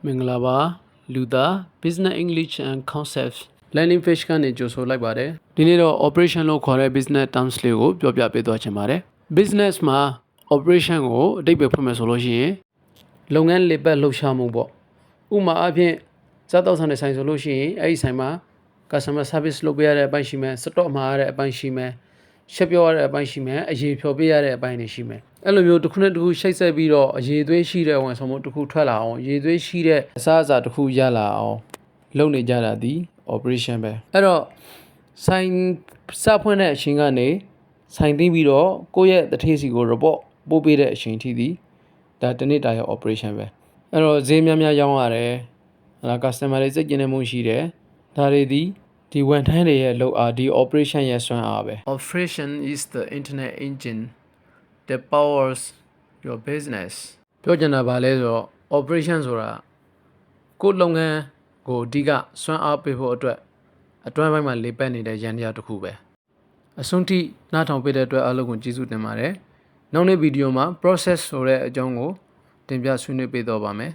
မင်္ဂလာပါလူသား Business English and Concepts Landing Page ကနေကြိုဆိုလိုက်ပါတယ်ဒီနေ့တော့ operation လို့ခေါ်တဲ့ business terms လေးကိုပြောပြပေးသွားချင်ပါတယ် business မှာ operation ကိုအဓိပ္ပာယ်ဖွင့်မယ်ဆိုလို့ရှိရင်လုပ်ငန်းလည်ပတ်လှုပ်ရှားမှုပေါ့ဥပမာအားဖြင့်စားတောက်ဆိုင်တဲ့ဆိုင်ဆိုလို့ရှိရင်အဲ့ဒီဆိုင်မှာ customer service လုပ်ပေးရတဲ့အပိုင်းရှိမယ် stock မှာရတဲ့အပိုင်းရှိမယ်ရှက်ပြောရတဲ့အပိုင်းရှိမယ်အရေးဖြော်ပေးရတဲ့အပိုင်းတွေရှိမယ်အဲ့လိုမျိုးတစ်ခုနဲ့တစ်ခုရှိတ်ဆက်ပြီးတော့အရေးသွေးရှိတဲ့ဝန်ဆောင်မှုတစ်ခုထွက်လာအောင်အရေးသွေးရှိတဲ့အစားအစာတစ်ခုရလာအောင်လုပ်နေကြတာဒီ operation ပဲအဲ့တော့ဆိုင်စဖွင့်တဲ့အချိန်ကနေဆိုင်သိမ်းပြီးတော့ကိုယ့်ရဲ့တထေးစီကို report ပို့ပေးတဲ့အချိန်ထိဒီဒါတစ်နေ့တာရဲ့ operation ပဲအဲ့တော့ဈေးများများရောင်းရတယ်အဲ့ဒါ customer တွေစိတ်ကျဉ်တဲ့မှုရှိတယ်ဒါတွေဒီဝန်ထမ်းတွေရဲ့လုပ်အားဒီ operation ရဲ့စွမ်းအားပဲ Operation is the internet engine that powers your business ပြောချင်တာဗာလဲဆိုတော့ operation ဆိုတာကိုယ်လုပ်ငန်းကိုအဓိကစွမ်းအားပေးဖို့အတွက်အတွင်းပိုင်းမှာလေပတ်နေတဲ့ရန်တရားတစ်ခုပဲအဆုံးထိနားထောင်ပေးတဲ့အတွက်အားလုံးကိုကျေးဇူးတင်ပါတယ်နောက်နေ့ဗီဒီယိုမှာ process ဆိုတဲ့အကြောင်းကိုတင်ပြဆွေးနွေးပေးတော့ပါမယ်